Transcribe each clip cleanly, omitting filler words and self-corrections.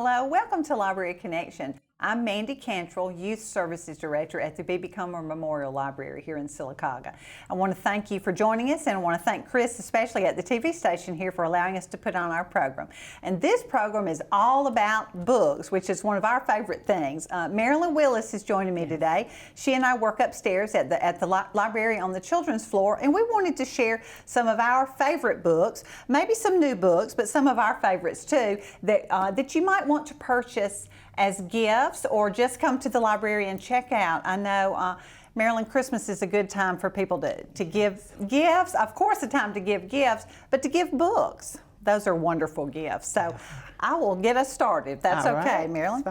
Hello, welcome to Library Connection. I'm Mandy Cantrell, Youth Services Director at the BBCML Memorial Library here in Sylacauga. I want to thank you for joining us, and I want to thank Chris, especially at the TV station here, for allowing us to put on our program. And this program is all about books, which is one of our favorite things. Marilyn Willis is joining me today. She and I work upstairs at the library on the children's floor, and we wanted to share some of our favorite books, maybe some new books, but some of our favorites too, that you might want to purchase as gifts or just come to the library and check out. I know Marilyn, Christmas is a good time for people to give gifts. Of course, a time to give gifts, but to give books. Those are wonderful gifts. So I will get us started, if that's okay, Marilyn.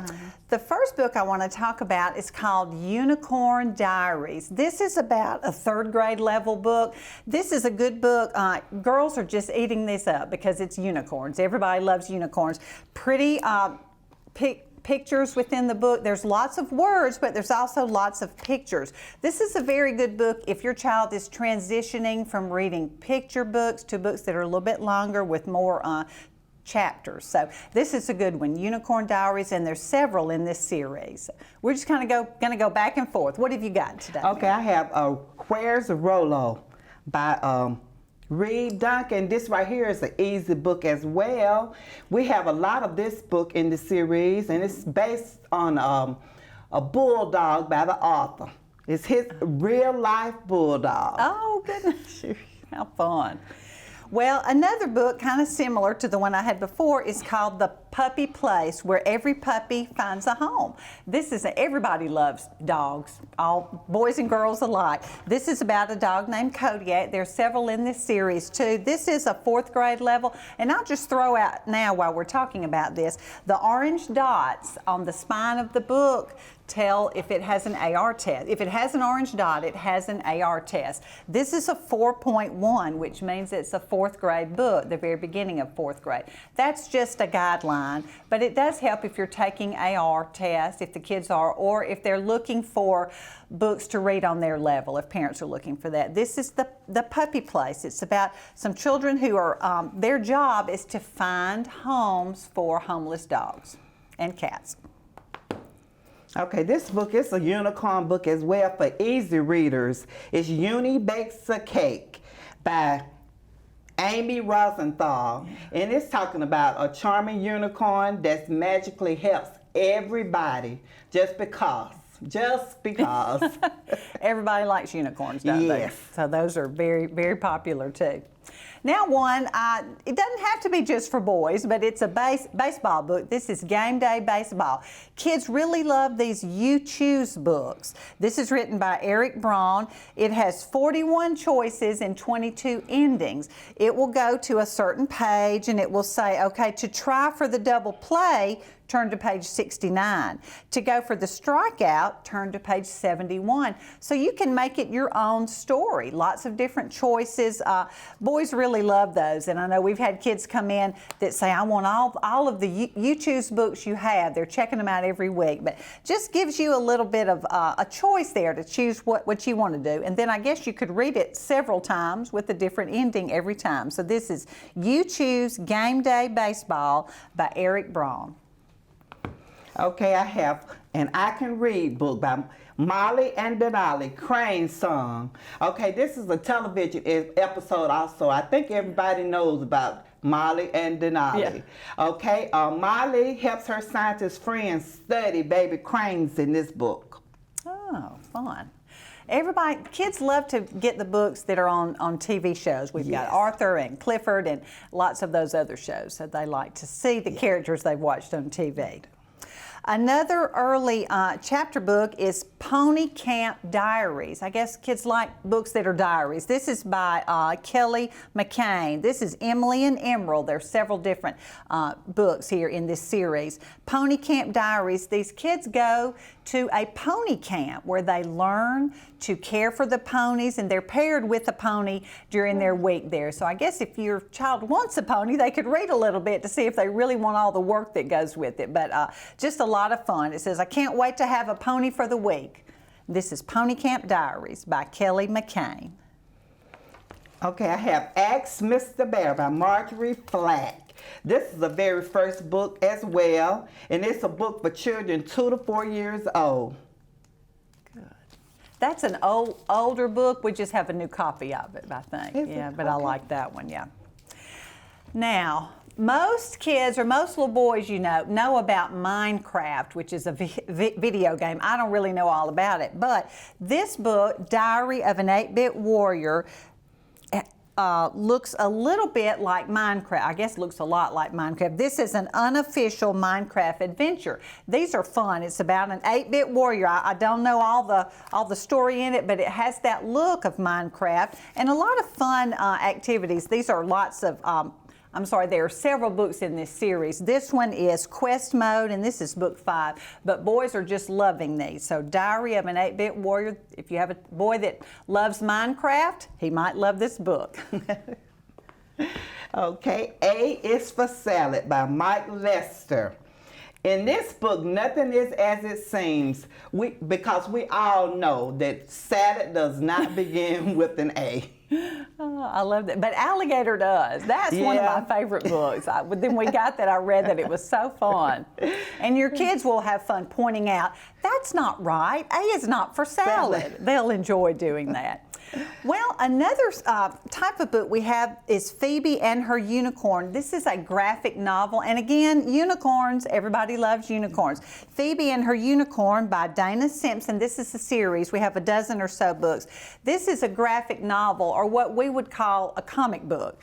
The first book I want to talk about is called Unicorn Diaries. This is about a third grade level book. This is a good book. Girls are just eating this up because it's unicorns. Everybody loves unicorns. Pretty pictures within the book. There's lots of words, but there's also lots of pictures. This is a very good book if your child is transitioning from reading picture books to books that are a little bit longer with more chapters. So this is a good one, Unicorn Diaries, and there's several in this series. We're just kind of going to go back and forth. What have you got today? Okay, I have Where's Rollo by Reed Duncan. This right here is an easy book as well. We have a lot of this book in the series, and it's based on a bulldog by the author. It's his real life bulldog. Oh, goodness. How fun. Well, another book kind of similar to the one I had before is called The Puppy Place, where every puppy finds a home. Everybody loves dogs, all boys and girls alike. This is about a dog named Kodiak. There's several in this series too. This is a fourth grade level, and I'll just throw out now while we're talking about this, the orange dots on the spine of the book tell if it has an AR test. If it has an orange dot, it has an AR test. This is a 4.1, which means it's a fourth grade book, the very beginning of fourth grade. That's just a guideline, but it does help if you're taking AR tests, if the kids are, or if they're looking for books to read on their level, if parents are looking for that. This is the Puppy Place. It's about some children who are, their job is to find homes for homeless dogs and cats. Okay, this book is a unicorn book as well for easy readers. It's Uni Bakes a Cake by Amy Rosenthal. And it's talking about a charming unicorn that magically helps everybody just because. Just because. Everybody likes unicorns, don't they? So those are very, very popular too. Now one, it doesn't have to be just for boys, but it's a baseball book. This is Game Day Baseball. Kids really love these You Choose books. This is written by Eric Braun. It has 41 choices and 22 endings. It will go to a certain page and it will say, okay, to try for the double play, turn to page 69. To go for the strikeout, turn to page 71. So you can make it your own story. Lots of different choices. Boys really love those, and I know we've had kids come in that say, I want all of the You Choose books you have. They're checking them out every week, but just gives you a little bit of a choice there to choose what you want to do. And then I guess you could read it several times with a different ending every time. So this is You Choose Game Day Baseball by Eric Braun. Okay, I have an I Can Read book by Molly and Denali, Crane Song. Okay, this is a television episode also. I think everybody knows about Molly and Denali. Yeah. Okay, Molly helps her scientist friends study baby cranes in this book. Oh, fun. Kids love to get the books that are on TV shows. We've got Arthur and Clifford and lots of those other shows that they like to see the characters they've watched on TV. Another early chapter book is Pony Camp Diaries. I guess kids like books that are diaries. This is by Kelly Mccain. This is Emily and Emerald. There are several different books here in this series. Pony Camp Diaries. These kids go to a pony camp where they learn to care for the ponies, and they're paired with a pony during their week there. So I guess if your child wants a pony, they could read a little bit to see if they really want all the work that goes with it. But just a lot of fun. It says, I can't wait to have a pony for the week. This is Pony Camp Diaries by Kelly McCain. Okay, I have Ask Mr. Bear by Marjorie Flack. This is the very first book as well, and it's a book for children 2 to 4 years old. Good. That's an older book. We just have a new copy of it, I think. Yeah, but I like that one, yeah. Now, most kids or most little boys, know about Minecraft, which is a video game. I don't really know all about it, but this book, Diary of an 8-Bit Warrior, looks a little bit like Minecraft. I guess looks a lot like Minecraft. This is an unofficial Minecraft adventure. These are fun. It's about an 8-bit warrior. I don't know all the story in it, but it has that look of Minecraft and a lot of fun activities. These are lots of there are several books in this series. This one is Quest Mode, and this is book 5, but boys are just loving these. So Diary of an 8-Bit Warrior, if you have a boy that loves Minecraft, he might love this book. Okay, A is for Salad by Mike Lester. In this book, nothing is as it seems, because we all know that salad does not begin with an A. Oh, I love that. But Alligator does. That's one of my favorite books. Then we got that. I read that. It was so fun. And your kids will have fun pointing out, that's not right. A is not for salad. They'll enjoy doing that. Well, another type of book we have is Phoebe and Her Unicorn. This is a graphic novel, and again, unicorns, everybody loves unicorns. Phoebe and Her Unicorn by Dana Simpson. This is a series. We have a dozen or so books. This is a graphic novel, or what we would call a comic book,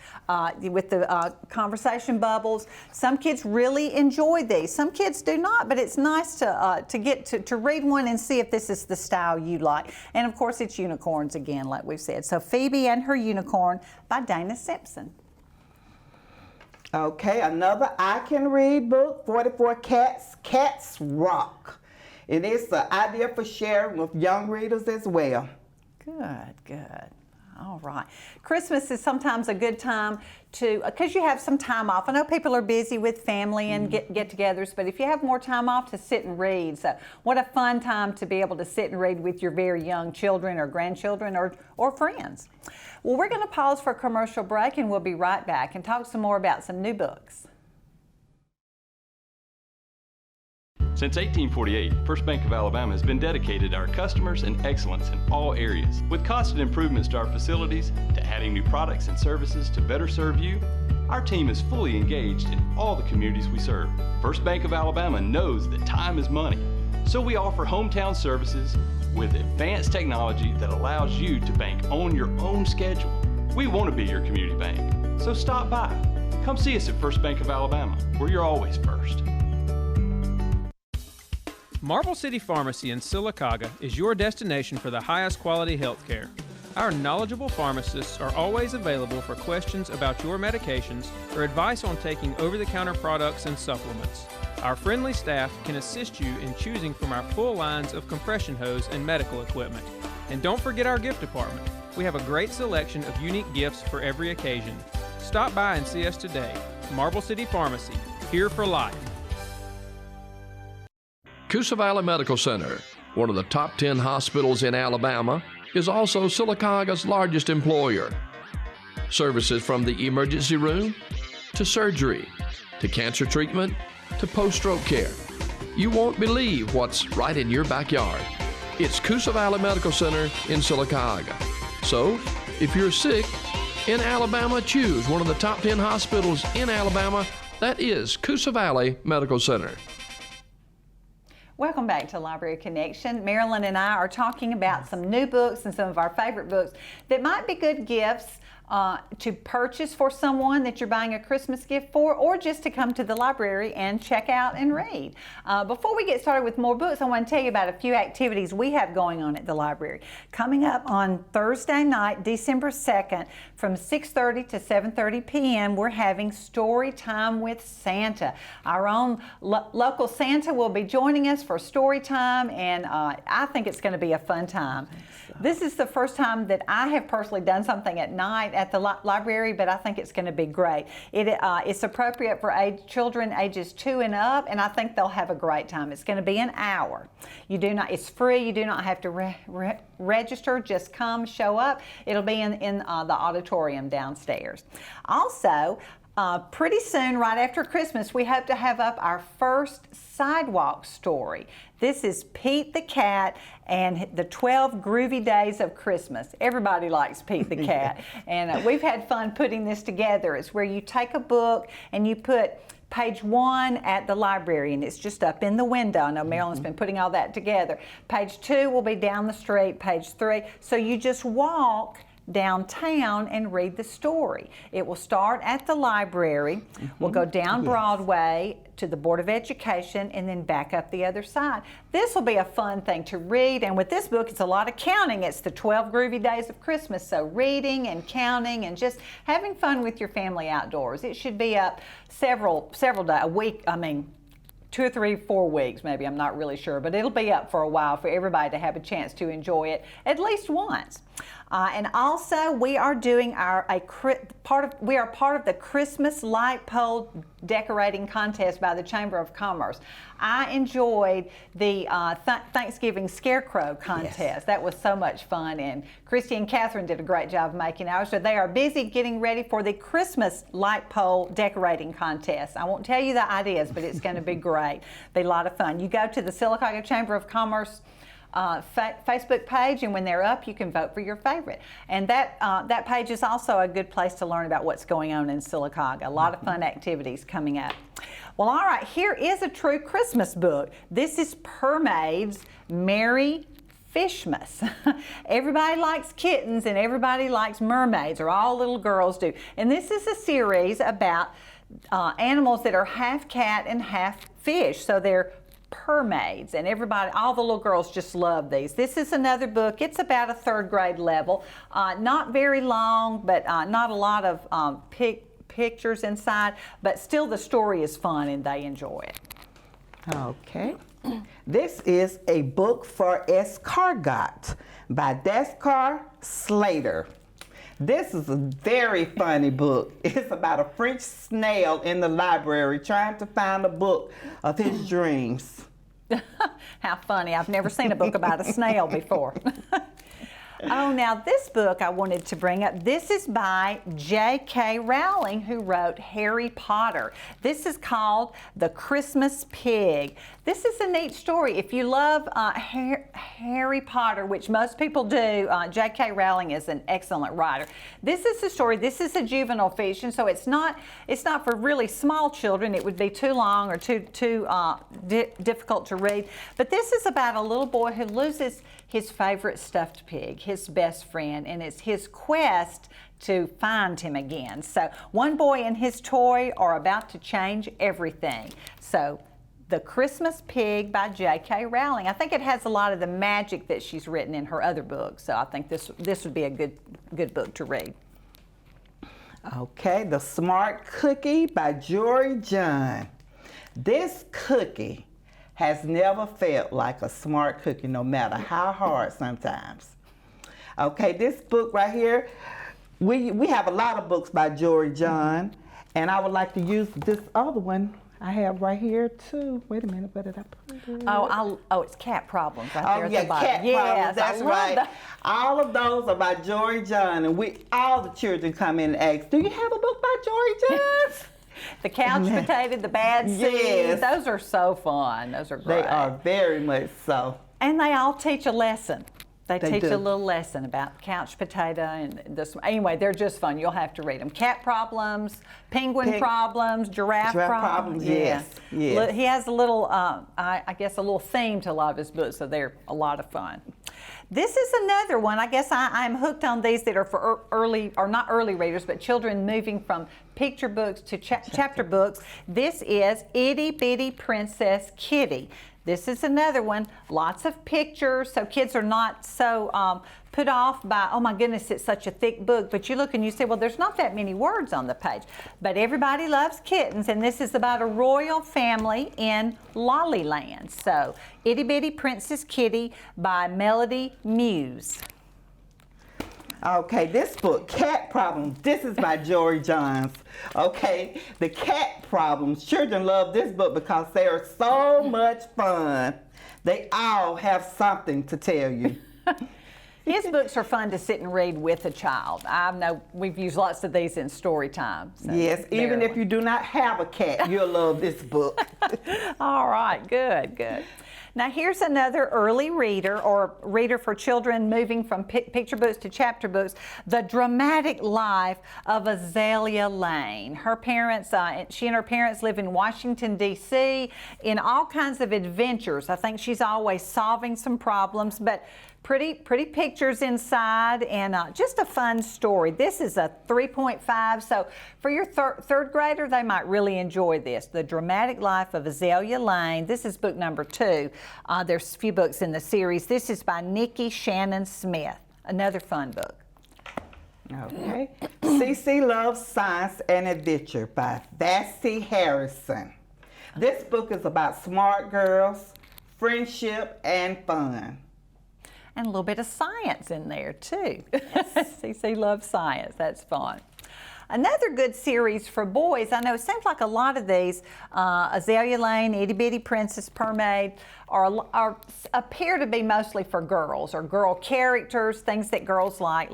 with the conversation bubbles. Some kids really enjoy these. Some kids do not, but it's nice to read one and see if this is the style you like. And of course, it's unicorns again, like we've said. So Phoebe and Her Unicorn by Dana Simpson. Okay, another I Can Read book, 44 Cats, Cats Rock. It is the idea for sharing with young readers as well. Good, good. All right. Christmas is sometimes a good time because you have some time off. I know people are busy with family and get-togethers, but if you have more time off to sit and read, so what a fun time to be able to sit and read with your very young children or grandchildren or friends. Well, we're going to pause for a commercial break, and we'll be right back and talk some more about some new books. Since 1848, First Bank of Alabama has been dedicated to our customers and excellence in all areas. With constant improvements to our facilities, to adding new products and services to better serve you, our team is fully engaged in all the communities we serve. First Bank of Alabama knows that time is money, so we offer hometown services with advanced technology that allows you to bank on your own schedule. We want to be your community bank, so stop by. Come see us at First Bank of Alabama, where you're always first. Marble City Pharmacy in Sylacauga is your destination for the highest quality health care. Our knowledgeable pharmacists are always available for questions about your medications or advice on taking over-the-counter products and supplements. Our friendly staff can assist you in choosing from our full lines of compression hose and medical equipment. And don't forget our gift department. We have a great selection of unique gifts for every occasion. Stop by and see us today. Marble City Pharmacy, here for life. Coosa Valley Medical Center, one of the top 10 hospitals in Alabama, is also Sylacauga's largest employer. Services from the emergency room, to surgery, to cancer treatment, to post-stroke care. You won't believe what's right in your backyard. It's Coosa Valley Medical Center in Sylacauga. So, if you're sick in Alabama, choose one of the top 10 hospitals in Alabama. That is Coosa Valley Medical Center. Welcome back to Library Connection. Marilyn and I are talking about some new books and some of our favorite books that might be good gifts to purchase for someone that you're buying a Christmas gift for, or just to come to the library and check out and read. Before we get started with more books, I want to tell you about a few activities we have going on at the library. Coming up on Thursday night, December 2nd, from 6:30 to 7:30 p.m., we're having Story Time with Santa. Our own local Santa will be joining us for story time, and I think it's going to be a fun time. This is the first time that I have personally done something at night. at the library, but I think it's going to be great. It's appropriate for children ages 2 and up, and I think they'll have a great time. It's going to be an hour. It's free. You do not have to register. Just come, show up. It'll be in the auditorium downstairs. Also, pretty soon, right after Christmas, we hope to have up our first sidewalk story. This is Pete the Cat and the 12 Groovy Days of Christmas. Everybody likes Pete the Cat. And we've had fun putting this together. It's where you take a book and you put page 1 at the library, and it's just up in the window. I know Marilyn's been putting all that together. Page 2 will be down the street, page 3. So you just walk downtown and read the story. It will start at the library, we'll go down Broadway to the Board of Education, and then back up the other side. This will be a fun thing to read, and with this book it's a lot of counting. It's the 12 Groovy Days of Christmas, so reading and counting and just having fun with your family outdoors. It should be up several days, a week, 2 or 3, 4 weeks maybe, I'm not really sure, but it'll be up for a while for everybody to have a chance to enjoy it at least once. And also, we are doing part of the Christmas light pole decorating contest by the Chamber of Commerce. I enjoyed the Thanksgiving Scarecrow contest. Yes. That was so much fun, and Christy and Catherine did a great job making ours. So they are busy getting ready for the Christmas light pole decorating contest. I won't tell you the ideas, but it's going to be great. Be a lot of fun. You go to the Sylacauga Chamber of Commerce Facebook page, and when they're up, you can vote for your favorite. And that page is also a good place to learn about what's going on in Sylacauga. A lot of fun activities coming up. Well, all right, here is a true Christmas book. This is Permade's Merry Fishmas. Everybody likes kittens and everybody likes mermaids, or all little girls do. And this is a series about animals that are half cat and half fish. So they're Permades, and all the little girls just love these. This is another book. It's about a 3rd grade level. Not very long, but not a lot of pictures inside, but still the story is fun and they enjoy it. Okay. This is a book for escargot by Descar Slater. This is a very funny book. It's about a French snail in the library trying to find a book of his dreams. How funny. I've never seen a book about a snail before. Oh, now this book I wanted to bring up. This is by J.K. Rowling, who wrote Harry Potter. This is called The Christmas Pig. This is a neat story. If you love Harry Potter, which most people do, J.K. Rowling is an excellent writer. This is a story. This is a juvenile fiction, so it's not for really small children. It would be too long or too difficult to read. But this is about a little boy who loses his favorite stuffed pig, his best friend, and it's his quest to find him again. So one boy and his toy are about to change everything. So The Christmas Pig by J.K. Rowling. I think it has a lot of the magic that she's written in her other books. So I think this would be a good book to read. Okay, The Smart Cookie by Jory John. This cookie has never felt like a smart cookie, no matter how hard sometimes. Okay, this book right here, we have a lot of books by Jory John, and I would like to use this other one I have right here too. Wait a minute, where did I put it? Oh, it's Cat Problems right there at the bottom. Cat Problems, that's right. That. All of those are by Jory John, and all the children come in and ask, do you have a book by Jory John? The couch potato, the bad seeds, yes. Those are so fun. Those are great. They are very much so. And they all teach a lesson. They teach do. a little lesson about couch potato and this. Anyway, they're just fun. You'll have to read them. Cat problems, penguin problems, giraffe problems. Yes. He has a little, I guess, a little theme to a lot of his books, so they're a lot of fun. This is another one. I guess I'm hooked on these that are for early, or not early readers, but children moving from picture books to chapter books. This is Itty Bitty Princess Kitty. This is another one, lots of pictures, so kids are not so put off by, oh my goodness, it's such a thick book. But you look and you say, well, there's not that many words on the page. But everybody loves kittens, and this is about a royal family in Lollyland. So, Itty Bitty Princess Kitty by Melody Muse. Okay, this book, Cat Problems. This is by Jory Johns. Okay, the cat problems. Children love this book because they are so much fun. They all have something to tell you. His books are fun to sit and read with a child. I know we've used lots of these in story time. So Yes, even if you do not have a cat, you'll love this book. All right, good, good. Now here's another early reader or reader for children moving from picture books to chapter books, The Dramatic Life of Azalea Lane. Her parents, she and her parents live in Washington, D.C. in all kinds of adventures. I think she's always solving some problems, but pretty pictures inside and just a fun story. This is a 3.5, so for your third grader, they might really enjoy this. The Dramatic Life of Azalea Lane. This is book number 2. There's a few books in the series. This is by Nikki Shannon Smith. Another fun book. Okay. Cece Loves Science and Adventure by Betsy Harrison. This book is about smart girls, friendship, and fun. And a little bit of science in there too. Cece loves science, that's fun. Another good series for boys, I know it seems like a lot of these, Azalea Lane, Itty Bitty Princess, Permade, appear to be mostly for girls or girl characters, things that girls like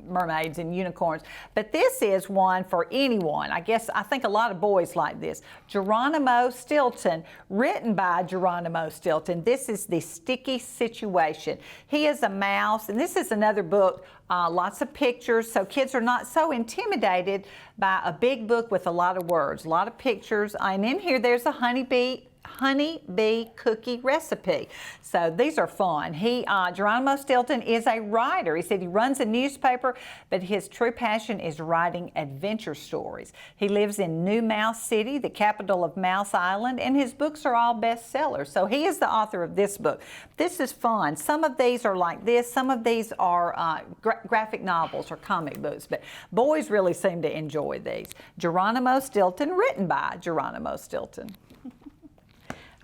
mermaids and unicorns. But this is one for anyone. I think a lot of boys like this. Geronimo Stilton, written by Geronimo Stilton. This is The Sticky Situation. He is a mouse, and this is another book, lots of pictures, so kids are not so intimidated by a big book with a lot of words, a lot of pictures. And in here, there's a honeybee cookie recipe. So these are fun. Geronimo Stilton is a writer. He said he runs a newspaper, but his true passion is writing adventure stories. He lives in New Mouse City, the capital of Mouse Island, and his books are all bestsellers. So he is the author of this book. This is fun. Some of these are like this. Some of these are graphic novels or comic books, but boys really seem to enjoy these. Geronimo Stilton, written by Geronimo Stilton.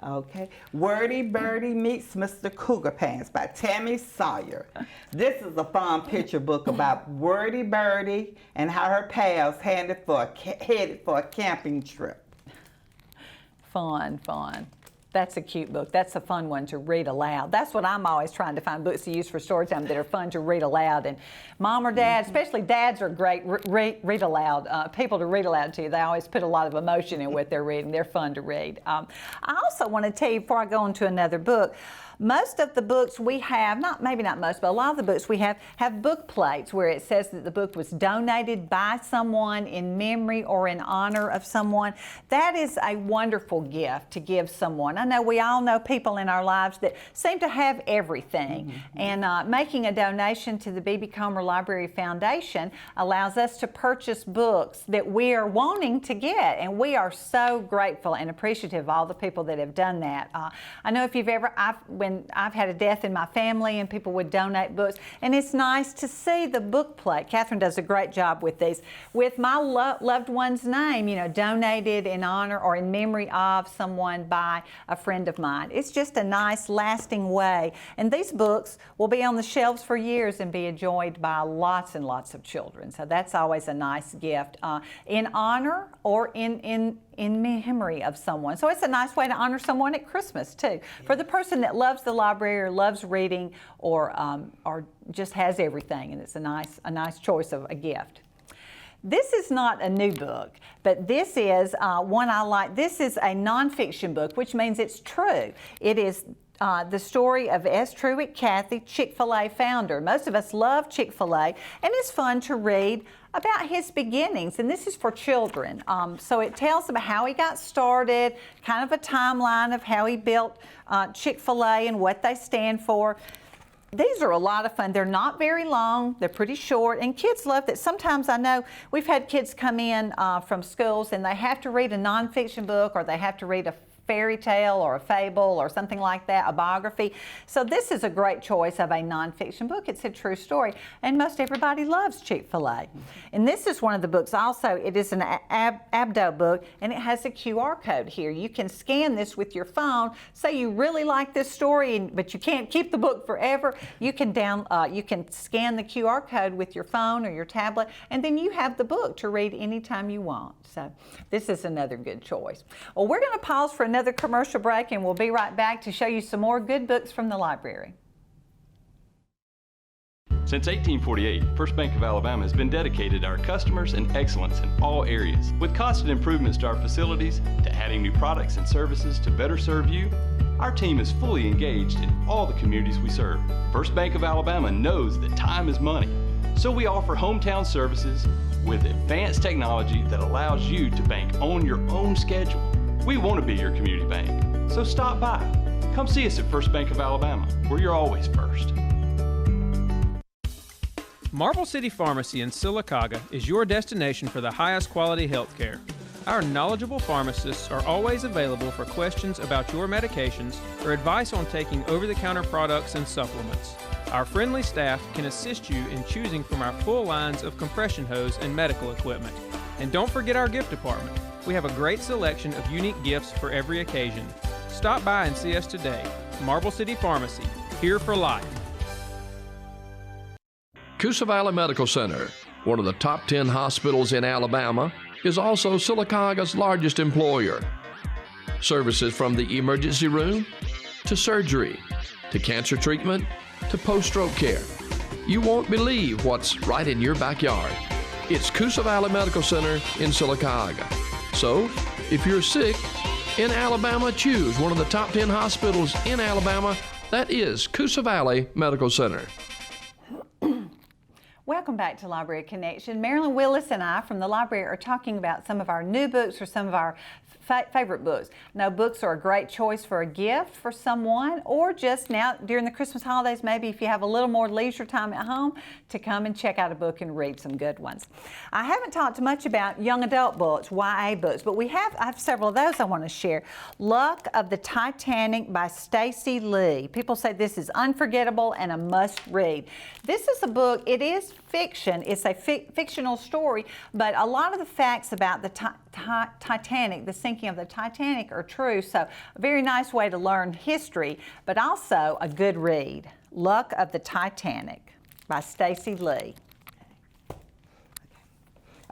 Okay. Wordy, Birdie Meets Mr. Cougar Pants by Tammy Sawyer. This is a fun picture book about Wordy Birdie and how her pals headed for a camping trip. Fun. That's a cute book. That's a fun one to read aloud. That's what I'm always trying to find, books to use for story time that are fun to read aloud. And mom or dad, especially dads, are great read aloud, people to read aloud to. They always put a lot of emotion in what they're reading. They're fun to read. I also want to tell you, before I go on to another book, most of the books we have, maybe not most, but a lot of the books we have book plates where it says that the book was donated by someone in memory or in honor of someone. That is a wonderful gift to give someone. I know we all know people in our lives that seem to have everything, and making a donation to the B.B. Comer Library Foundation allows us to purchase books that we are wanting to get, and we are so grateful and appreciative of all the people that have done that. I know if you've ever, when I've had a death in my family and people would donate books, and it's nice to see the book plate. Catherine does a great job with these, with my loved one's name, donated in honor or in memory of someone by a friend of mine. It's just a nice lasting way, and these books will be on the shelves for years and be enjoyed by lots and lots of children. So that's always a nice gift, in honor or in memory of someone. So it's a nice way to honor someone at Christmas too. For the person that loves the library or loves reading or just has everything, and it's a nice choice of a gift. This is not a new book, but this is one I like. This is a nonfiction book, which means it's true. It is the story of S. Truett Cathy, Chick-fil-A founder. Most of us love Chick-fil-A, and it's fun to read about his beginnings, and this is for children. So it tells about how he got started, kind of a timeline of how he built Chick-fil-A and what they stand for. These are a lot of fun. They're not very long. They're pretty short, and kids love that. Sometimes I know we've had kids come in from schools and they have to read a nonfiction book or they have to read a fairy tale or a fable or something like that, a biography. So this is a great choice of a nonfiction book. It's a true story, and most everybody loves Chick-fil-A. And this is one of the books also. It is an Abdo book, and it has a QR code here. You can scan this with your phone. Say you really like this story, but you can't keep the book forever. You can scan the QR code with your phone or your tablet, and then you have the book to read anytime you want. So this is another good choice. Well, we're going to pause for another commercial break, and we'll be right back to show you some more good books from the library. Since 1848, First Bank of Alabama has been dedicated to our customers and excellence in all areas. With constant improvements to our facilities, to adding new products and services to better serve you, our team is fully engaged in all the communities we serve. First Bank of Alabama knows that time is money, so we offer hometown services with advanced technology that allows you to bank on your own schedule. We want to be your community bank, so stop by. Come see us at First Bank of Alabama, where you're always first. Marble City Pharmacy in Sylacauga is your destination for the highest quality health care. Our knowledgeable pharmacists are always available for questions about your medications or advice on taking over-the-counter products and supplements. Our friendly staff can assist you in choosing from our full lines of compression hose and medical equipment. And don't forget our gift department. We have a great selection of unique gifts for every occasion. Stop by and see us today. Marble City Pharmacy, here for life. Coosa Valley Medical Center, one of the top 10 hospitals in Alabama, is also Sylacauga's largest employer. Services from the emergency room to surgery to cancer treatment to post-stroke care. You won't believe what's right in your backyard. It's Coosa Valley Medical Center in Sylacauga. So, if you're sick in Alabama, choose one of the top 10 hospitals in Alabama. That is Coosa Valley Medical Center. Welcome back to Library Connection. Marilyn Willis and I from the library are talking about some of our new books or some of our favorite books. Now, books are a great choice for a gift for someone, or just now during the Christmas holidays, maybe if you have a little more leisure time at home, to come and check out a book and read some good ones. I haven't talked much about young adult books, YA books, but I have several of those I want to share. Luck of the Titanic by Stacy Lee. People say this is unforgettable and a must read. This is a book, it is fiction, it's a fictional story, but a lot of the facts about the Titanic, the sinking of the Titanic, are true. So a very nice way to learn history, but also a good read. Luck of the Titanic by Stacy Lee.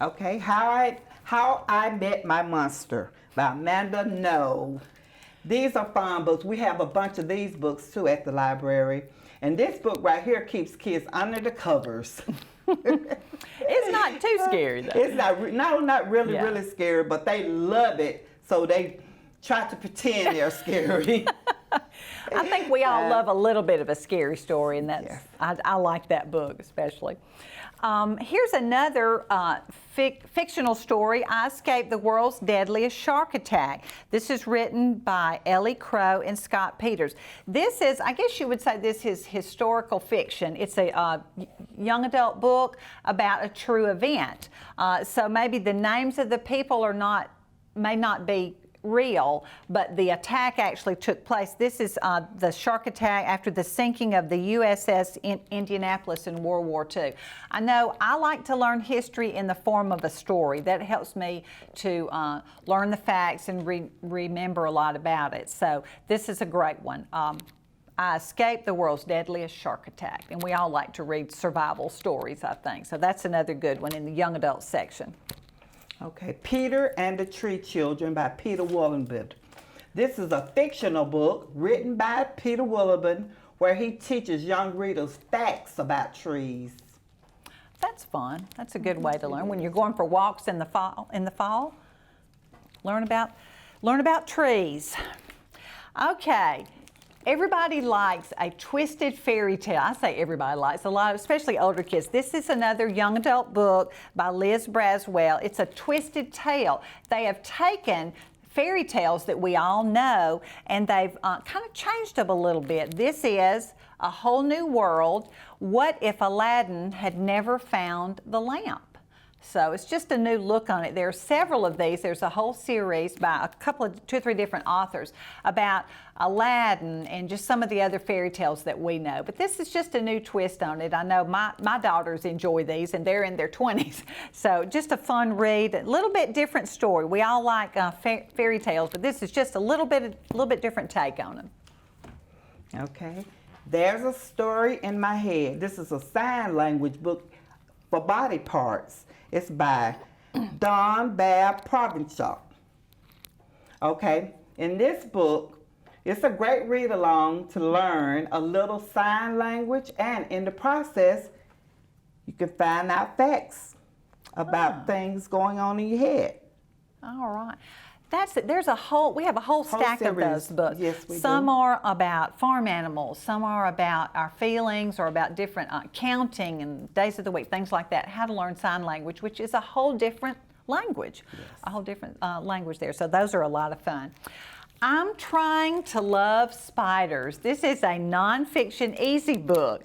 Okay, How I Met My Monster by Amanda No. These are fun books. We have a bunch of these books too at the library. And this book right here keeps kids under the covers. It's not too scary though. It's not really scary, but they love it, so they try to pretend they're scary. I think we all love a little bit of a scary story, and that's I like that book especially. Here's another fictional story, I Escaped the World's Deadliest Shark Attack. This is written by Ellie Crow and Scott Peters. This is, I guess you would say this is historical fiction. It's a young adult book about a true event. So maybe the names of the people may not be real, but the attack actually took place. This is the shark attack after the sinking of the USS Indianapolis in World War II. I know I like to learn history in the form of a story. That helps me to learn the facts and remember a lot about it. So this is a great one. I Escaped the World's Deadliest Shark Attack. And we all like to read survival stories, I think. So that's another good one in the young adult section. Okay, Peter and the Tree Children by Peter Wollenberg. This is a fictional book written by Peter Wollenberg where he teaches young readers facts about trees. That's fun. That's a good way to learn when you're going for walks in the fall. Learn about trees. Okay. Everybody likes a twisted fairy tale. I say everybody likes a lot, especially older kids. This is another young adult book by Liz Braswell. It's a twisted tale. They have taken fairy tales that we all know and they've kind of changed them a little bit. This is A Whole New World. What if Aladdin had never found the lamp? So it's just a new look on it. There are several of these. There's a whole series by two or three different authors about Aladdin and just some of the other fairy tales that we know. But this is just a new twist on it. I know my daughters enjoy these, and they're in their 20s. So just a fun read, a little bit different story. We all like fairy tales, but this is just a little bit different take on them. Okay. There's a story in my head. This is a sign language book for body parts. It's by Don Bab Provenchal. Okay, in this book, it's a great read along to learn a little sign language, and in the process, you can find out facts about things going on in your head. All right. That's it. We have a whole stack of those books. Yes, we Some do. are about farm animals, some are about our feelings or about different counting and days of the week, things like that. How to learn sign language, which is a whole different language, a whole different language there. So those are a lot of fun. I'm Trying to Love Spiders. This is a nonfiction easy book,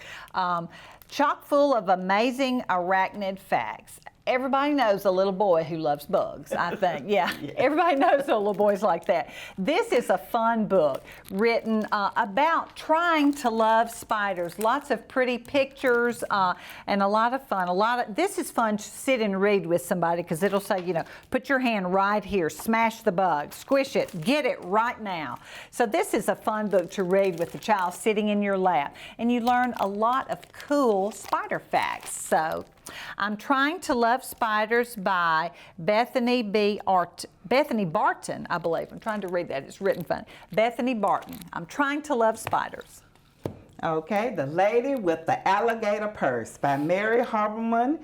chock full of amazing arachnid facts. Everybody knows a little boy who loves bugs, I think. Yeah, everybody knows a little boys like that. This is a fun book written about trying to love spiders. Lots of pretty pictures and a lot of fun. This is fun to sit and read with somebody because it'll say, you know, put your hand right here, smash the bug, squish it, get it right now. So this is a fun book to read with the child sitting in your lap. And you learn a lot of cool spider facts. So I'm Trying to Love Spiders by Bethany Barton, I believe. I'm trying to read that. It's written funny. Bethany Barton. I'm Trying to Love Spiders. Okay, The Lady with the Alligator Purse by Mary Harberman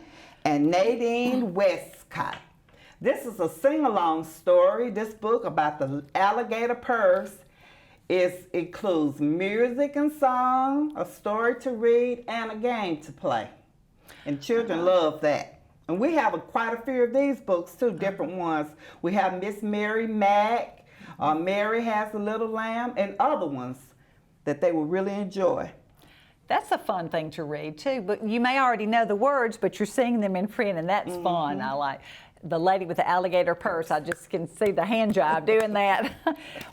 and Nadine Westcott. This is a sing-along story. This book about the alligator purse includes music and song, a story to read, and a game to play. And children love that. And we have quite a few of these books too, different ones. We have Miss Mary Mack, Mary Has a Little Lamb, and other ones that they will really enjoy. That's a fun thing to read too, but you may already know the words, but you're singing them in print, and that's fun. I like The Lady with the Alligator Purse. I just can see the hand jive doing that.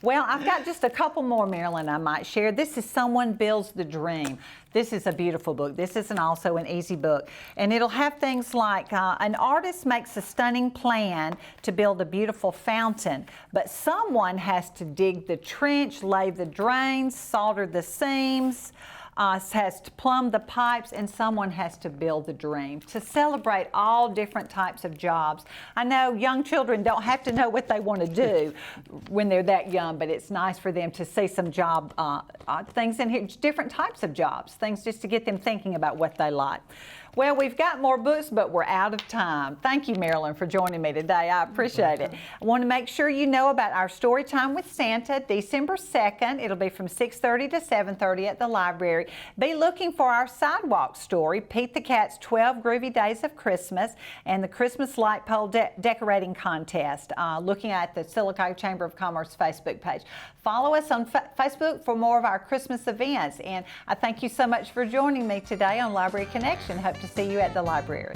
Well, I've got just a couple more, Marilyn, I might share. This is Someone Builds the Dream. This is a beautiful book. This is also an easy book. And it'll have things like an artist makes a stunning plan to build a beautiful fountain, but someone has to dig the trench, lay the drains, solder the seams, has to plumb the pipes, and someone has to build the dream. To celebrate all different types of jobs. I know young children don't have to know what they want to do when they're that young, but it's nice for them to see some job things in here, different types of jobs, things just to get them thinking about what they like. Well, we've got more books, but we're out of time. Thank you, Marilyn, for joining me today. I appreciate it. I want to make sure you know about our Story Time with Santa, December 2nd. It'll be from 6:30 to 7:30 at the library. Be looking for our sidewalk story, Pete the Cat's 12 Groovy Days of Christmas, and the Christmas light pole decorating contest, looking at the Silicotta Chamber of Commerce Facebook page. Follow us on Facebook for more of our Christmas events. And I thank you so much for joining me today on Library Connection. Hope to see you at the library.